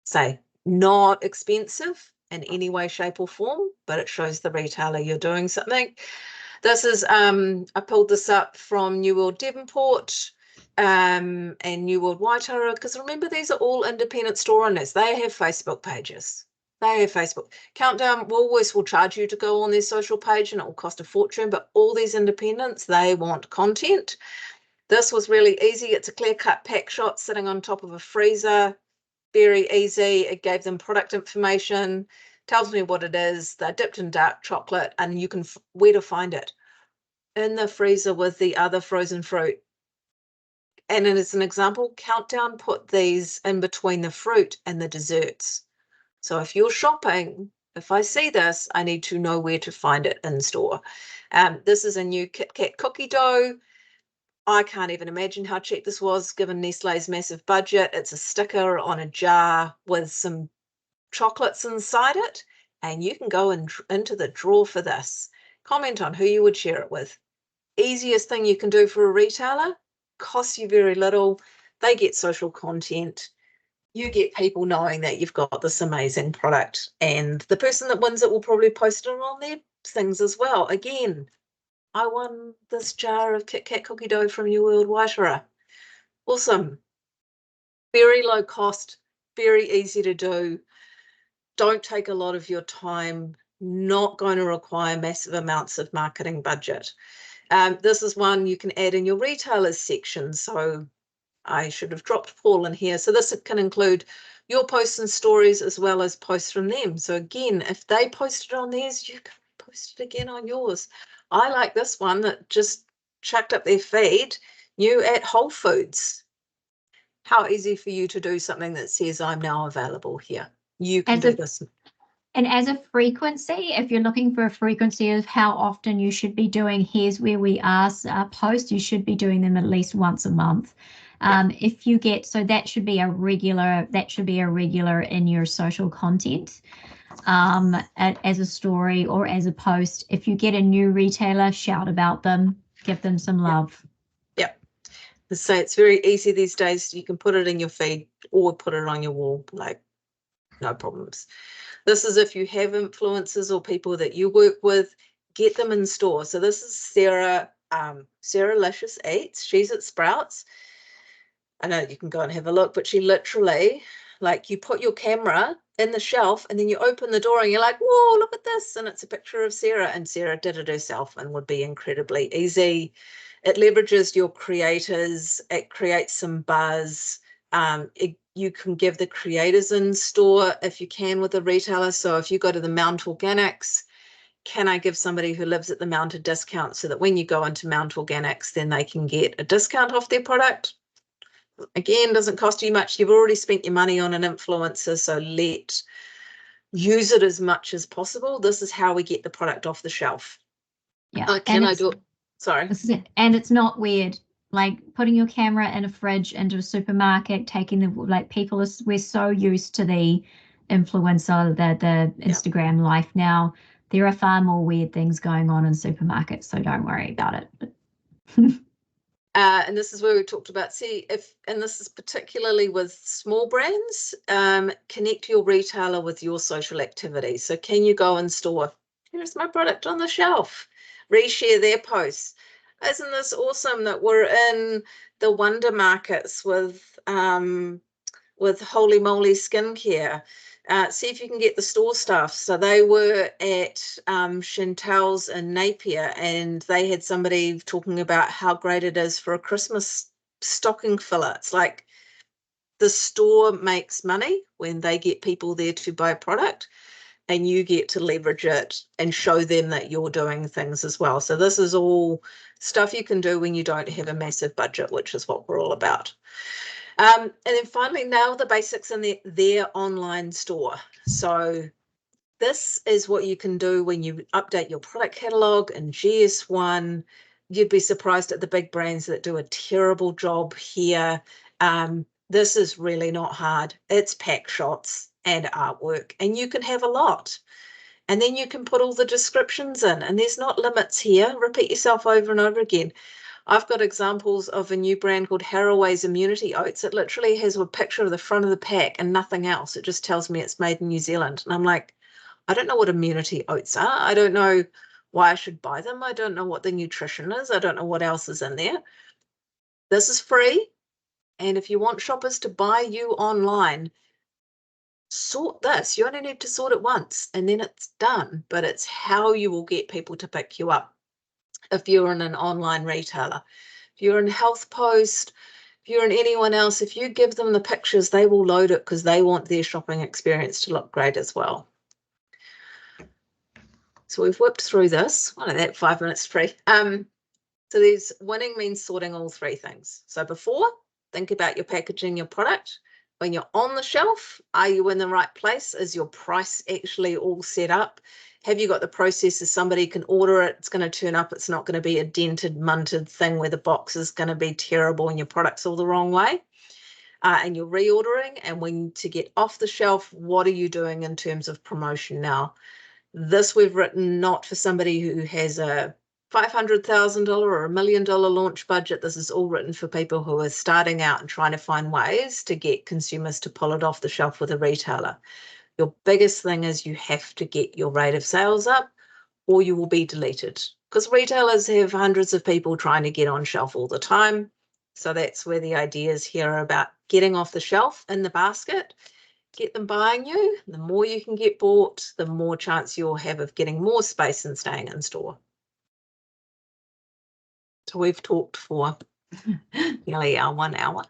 say, not expensive in any way, shape or form, but it shows the retailer you're doing something. This is, I pulled this up from New World Devonport and New World Waitara, because remember, these are all independent store owners. They have Facebook pages. They have Facebook. Countdown, Woolworths will charge you to go on their social page and it will cost a fortune, but all these independents, they want content. This was really easy. It's a clear-cut pack shot sitting on top of a freezer. Very easy. It gave them product information, tells me what it is. They're dipped in dark chocolate, and you can where to find it in the freezer with the other frozen fruit. And as an example, Countdown put these in between the fruit and the desserts. So if you're shopping, if I see this, I need to know where to find it in store. This is a new Kit Kat cookie dough. I can't even imagine how cheap this was given Nestle's massive budget. It's a sticker on a jar with some chocolates inside it, and you can go into the drawer for this. Comment on who you would share it with. Easiest thing you can do for a retailer, costs you very little. They get social content. You get people knowing that you've got this amazing product, and the person that wins it will probably post it on their things as well. Again, I won this jar of Kit Kat cookie dough from New World Waitara. Awesome. Very low cost, very easy to do. Don't take a lot of your time, not going to require massive amounts of marketing budget. This is one you can add in your retailers section. So I should have dropped Paul in here. So this can include your posts and stories as well as posts from them. So again, if they posted on theirs, you can post it again on yours. I like this one that just chucked up their feed, new at Whole Foods. How easy for you to do something that says I'm now available here. You can do this. And as a frequency, if you're looking for a frequency of how often you should be doing here's where we are posts, you should be doing them at least once a month. If you get, so that should be a regular in your social content, as a story or as a post. If you get a new retailer, shout about them, give them some love. Yep. So it's very easy these days. You can put it in your feed or put it on your wall, like no problems. This is if you have influencers or people that you work with, get them in store. So this is Sarah, Sarah Licious Eats. She's at Sprouts. I know you can go and have a look, but she literally, like, you put your camera in the shelf and then you open the door and you're like, whoa, look at this. And it's a picture of Sarah, and Sarah did it herself and would be incredibly easy. It leverages your creators. It creates some buzz. You can give the creators in store if you can with a retailer. So if you go to the Mount Organics, can I give somebody who lives at the Mount a discount so that when you go into Mount Organics, then they can get a discount off their product? Again, doesn't cost you much. You've already spent your money on an influencer, so use it as much as possible. This is how we get the product off the shelf. Yeah. Can I do it? Sorry. This is it. And it's not weird. Like putting your camera in a fridge into a supermarket, taking the, like, we're so used to the influencer, the Instagram life now. There are far more weird things going on in supermarkets, so don't worry about it. And this is where we talked about, and this is particularly with small brands, connect your retailer with your social activity. So can you go in store? Here's my product on the shelf. Reshare their posts. Isn't this awesome that we're in the Wonder Markets with Holy Moly Skincare? See if you can get the store stuff. So they were at Chantel's in Napier, and they had somebody talking about how great it is for a Christmas stocking filler. It's like the store makes money when they get people there to buy product, and you get to leverage it and show them that you're doing things as well. So this is all stuff you can do when you don't have a massive budget, which is what we're all about. And then finally, nail the basics in their online store. So this is what you can do when you update your product catalog in GS1. You'd be surprised at the big brands that do a terrible job here. This is really not hard. It's pack shots and artwork, and you can have a lot. And then you can put all the descriptions in, and there's not limits here. Repeat yourself over and over again. I've got examples of a new brand called Haraway's Immunity Oats. It literally has a picture of the front of the pack and nothing else. It just tells me it's made in New Zealand. And I'm like, I don't know what immunity oats are. I don't know why I should buy them. I don't know what the nutrition is. I don't know what else is in there. This is free. And if you want shoppers to buy you online, sort this. You only need to sort it once and then it's done. But it's how you will get people to pick you up. If you're in an online retailer, if you're in Health Post, if you're in anyone else, if you give them the pictures, they will load it because they want their shopping experience to look great as well. So we've whipped through this. What is that? 5 minutes free. So winning means sorting all three things. So before, think about your packaging, your product. When you're on the shelf, are you in the right place? Is your price actually all set up? Have you got the processes? Somebody can order it. It's going to turn up. It's not going to be a dented, munted thing where the box is going to be terrible and your product's all the wrong way. And you're reordering. And when to get off the shelf, what are you doing in terms of promotion now? This we've written not for somebody who has a $500,000 or $1 million launch budget. This is all written for people who are starting out and trying to find ways to get consumers to pull it off the shelf with a retailer. Your biggest thing is you have to get your rate of sales up or you will be deleted, because retailers have hundreds of people trying to get on shelf all the time. So that's where the ideas here are about getting off the shelf in the basket, get them buying you. The more you can get bought, the more chance you'll have of getting more space and staying in store. So we've talked for nearly 1 hour.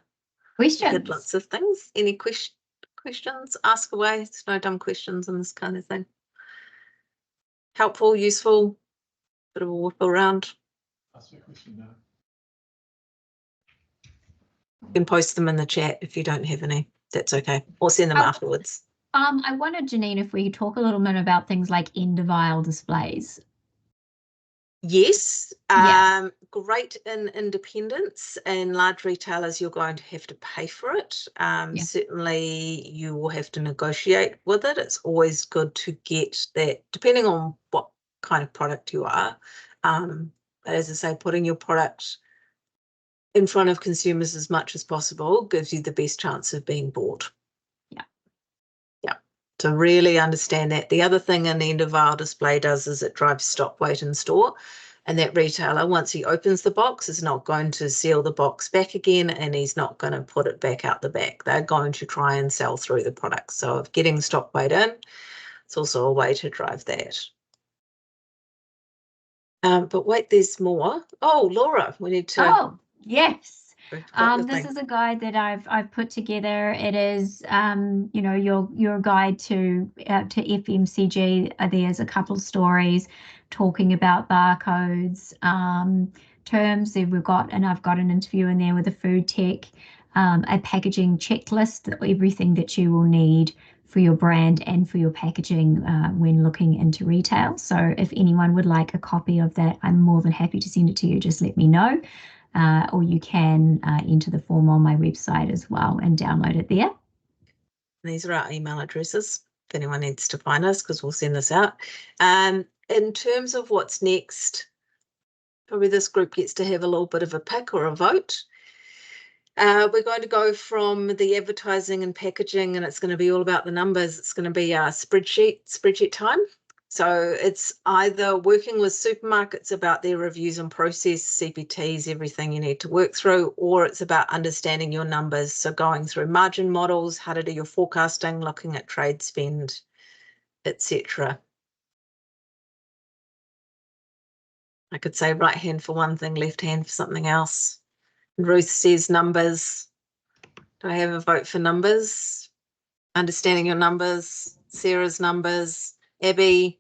Questions? We had lots of things. Any questions? Ask away. There's no dumb questions and this kind of thing. Helpful, useful, bit of a whip around. Ask me a question now. You can post them in the chat if you don't have any. That's okay. Or send them afterwards. I wondered, Janine, if we could talk a little bit about things like end of aisle displays. Yes, Yeah. great in independents and large retailers, you're going to have to pay for it. Yeah. Certainly you will have to negotiate with it. It's always good to get that, depending on what kind of product you are. But as I say, putting your product in front of consumers as much as possible gives you the best chance of being bought. Yeah. Yeah. To really understand that. The other thing an end of aisle display does is it drives stock weight in store. And that retailer, once he opens the box, is not going to seal the box back again, and he's not going to put it back out the back. They're going to try and sell through the product. So if getting stock weight in, it's also a way to drive that. But wait, there's more. Oh, Laura, we need to. Oh, yes. This Thing. is a guide that I've put together. It is, you know, your guide to FMCG. There's a couple of stories talking about barcodes, terms. I've got an interview in there with a food tech, a packaging checklist, everything that you will need for your brand and for your packaging when looking into retail. So if anyone would like a copy of that, I'm more than happy to send it to you. Just let me know. Or you can enter the form on my website as well and download it there. These are our email addresses if anyone needs to find us, because we'll send this out. In terms of what's next, probably this group gets to have a little bit of a pick or a vote. We're going to go from the advertising and packaging, and it's going to be all about the numbers. It's going to be our spreadsheet time. So it's either working with supermarkets about their reviews and process, CPTs, everything you need to work through, or it's about understanding your numbers. So going through margin models, how to do your forecasting, looking at trade spend, etc. I could say right hand for one thing, left hand for something else. Ruth says numbers. Do I have a vote for numbers? Understanding your numbers. Sarah's numbers. Abby.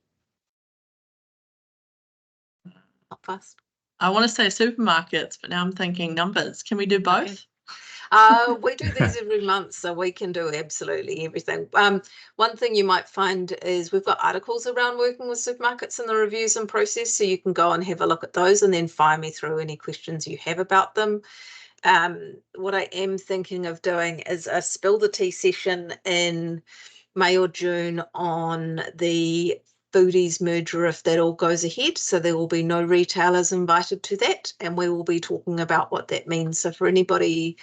Not fast. I want to say supermarkets, but now I'm thinking numbers. Can we do both? We do these every month, so we can do absolutely everything. One thing you might find is we've got articles around working with supermarkets and the reviews and process, so you can go and have a look at those and then fire me through any questions you have about them. What I am thinking of doing is a spill the tea session in May or June on the foodies merger if that all goes ahead. So there will be no retailers invited to that, and we will be talking about what that means. So for anybody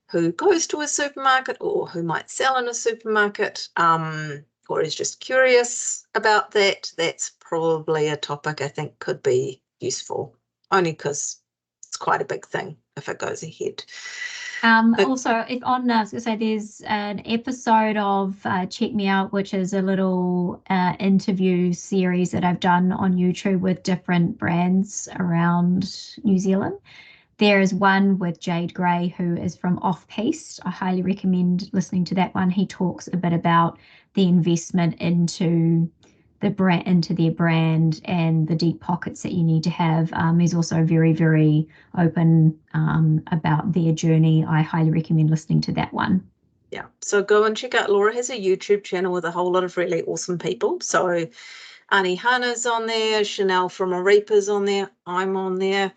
who goes to a supermarket or who might sell in a supermarket, or is just curious about that, that's probably a topic I think could be useful, only because it's quite a big thing if it goes ahead. Also, if on, I was going to say, there's an episode of Check Me Out, which is a little interview series that I've done on YouTube with different brands around New Zealand. There is one with Jade Gray, who is from Off Piste. I highly recommend listening to that one. He talks a bit about the investment into the brand, into their brand, and the deep pockets that you need to have. He's also very, very open about their journey. I highly recommend listening to that one. Yeah, so go and check out. Laura has a YouTube channel with a whole lot of really awesome people. So Annie Hannah's on there, Chanel from Arepa's on there, I'm on there,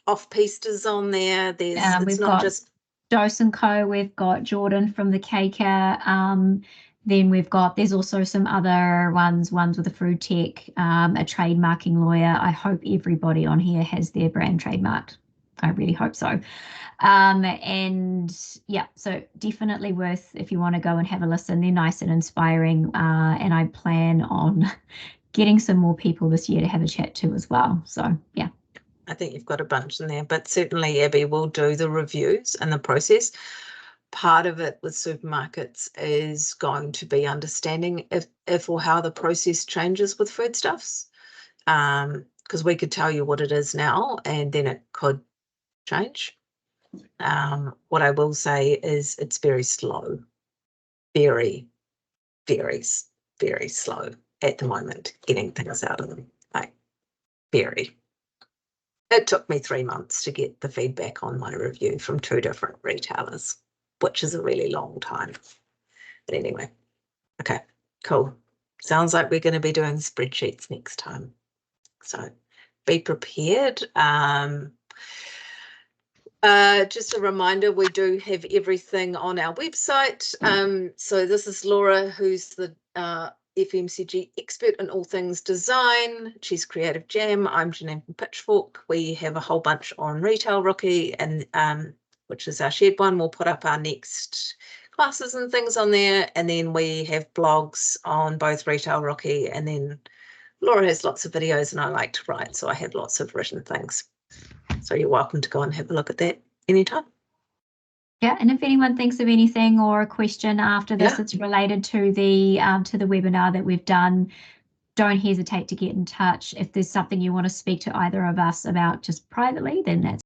Off Piste is on there. It's not just Dose & Co. We've got Jordan from the Caker. Then there's also some other ones with a food tech, a trademarking lawyer. I hope everybody on here has their brand trademarked. I really hope so. And yeah, so definitely worth, if you want to go and have a listen. They're nice and inspiring. And I plan on getting some more people this year to have a chat to as well. So yeah. I think you've got a bunch in there, but certainly Abby will do the reviews and the process. Part of it with supermarkets is going to be understanding if or how the process changes with foodstuffs, because we could tell you what it is now and then it could change. What I will say is it's very slow, very, very, very slow at the moment getting things out of them, like very. It took me 3 months to get the feedback on my review from 2 different retailers, which is a really long time. But anyway, Okay, cool. Sounds like we're going to be doing spreadsheets next time. So be prepared. Just a reminder, we do have everything on our website. So this is Laura, who's the FMCG expert in all things design. She's Creative Jam. I'm Janine from Pitchfork. We have a whole bunch on Retail Rookie, and which is our shared one. We'll put up our next classes and things on there, and then we have blogs on both Retail Rookie, and then Laura has lots of videos and I like to write, so I have lots of written things. So you're welcome to go and have a look at that anytime. Yeah, and if anyone thinks of anything or a question after this that's related to the webinar that we've done, don't hesitate to get in touch. If there's something you want to speak to either of us about just privately, then that's